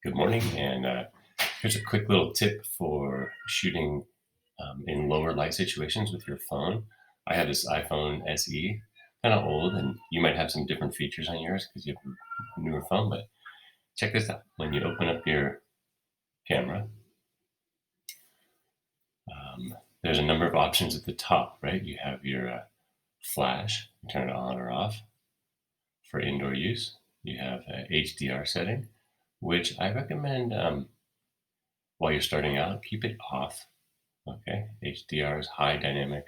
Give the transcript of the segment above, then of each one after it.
Good morning, and here's a quick little tip for shooting in lower light situations with your phone. I have this iPhone SE, kind of old, and you might have some different features on yours because you have a newer phone, but check this out. When you open up your camera, there's a number of options at the top, right? You have your flash, turn it on or off for indoor use. You have a HDR setting, which I recommend while you're starting out, keep it off. Okay, HDR is high dynamic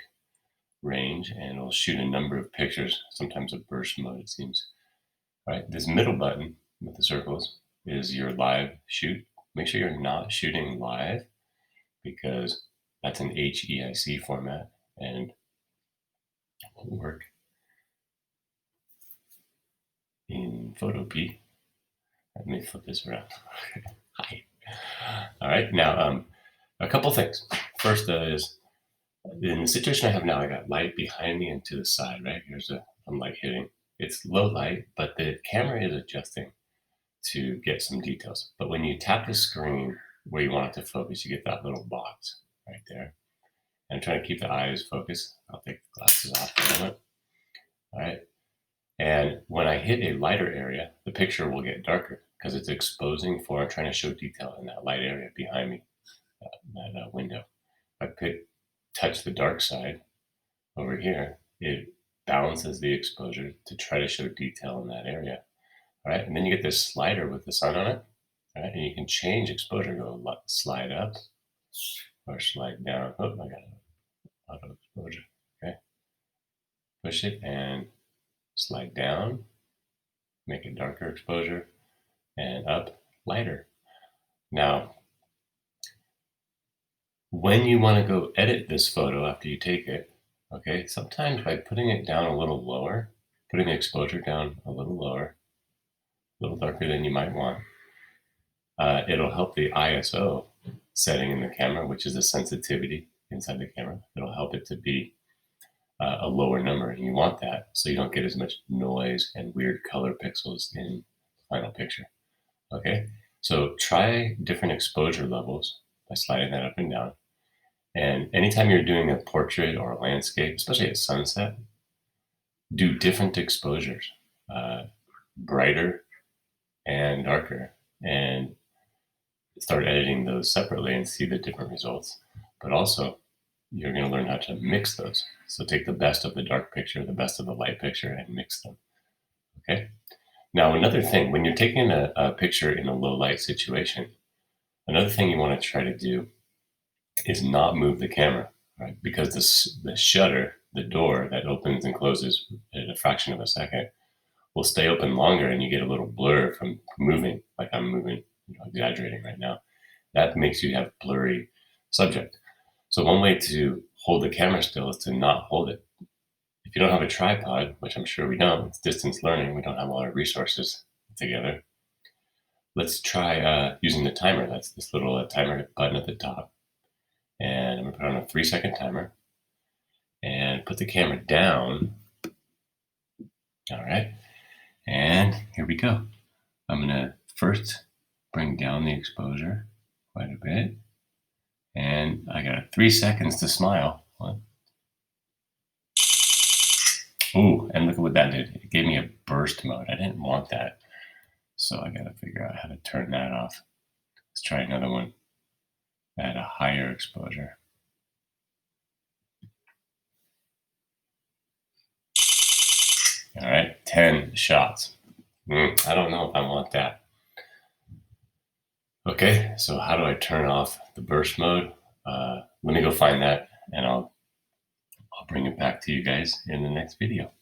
range and it'll shoot a number of pictures, sometimes a burst mode, it seems. All right, this middle button with the circles is your live shoot. Make sure you're not shooting live because that's an HEIC format and it won't work in PhotoP. Let me flip this around. Hi. All right, now a couple things. First is in the situation I have now, I got light behind me and to the side, right? Here's some light hitting. It's low light, but the camera is adjusting to get some details. But when you tap the screen where you want it to focus, you get that little box right there. And I'm trying to keep the eyes focused. I'll take the glasses off for a moment. All right. And when I hit a lighter area, the picture will get darker because it's exposing for trying to show detail in that light area behind me, that window. If I touch the dark side over here, it balances the exposure to try to show detail in that area. All right, and then you get this slider with the sun on it. All right, and you can change exposure, go slide up or slide down. Oh, I got auto exposure. Okay, push it and slide down, make it darker exposure, and up, lighter. Now, when you want to go edit this photo after you take it, okay, sometimes by putting it down a little lower, putting the exposure down a little lower, a little darker than you might want, it'll help the ISO setting in the camera, which is the sensitivity inside the camera. It'll help it to be a lower number, and you want that so you don't get as much noise and weird color pixels in the final picture. Okay, so try different exposure levels by sliding that up and down. And anytime you're doing a portrait or a landscape, especially at sunset, do different exposures, brighter and darker, and start editing those separately and see the different results. But also, you're going to learn how to mix those. So take the best of the dark picture, the best of the light picture, and mix them. Okay? Now, another thing, when you're taking a picture in a low light situation, another thing you want to try to do is not move the camera, right? Because the shutter, the door that opens and closes at a fraction of a second, will stay open longer and you get a little blur from moving, like I'm moving, exaggerating right now. That makes you have blurry subject. So one way to hold the camera still is to not hold it. If you don't have a tripod, which I'm sure we don't, it's distance learning, we don't have all our resources together. Let's try using the timer. That's this little timer button at the top. And I'm gonna put on a 3-second timer and put the camera down. All right, and here we go. I'm gonna first bring down the exposure quite a bit. And I got 3 seconds to smile. Ooh, and look at what that did. It gave me a burst mode. I didn't want that. So I gotta figure out how to turn that off. Let's try another one at a higher exposure. All right, 10 shots. I don't know if I want that. Okay, so how do I turn off the burst mode? Let me go find that and I'll bring it back to you guys in the next video.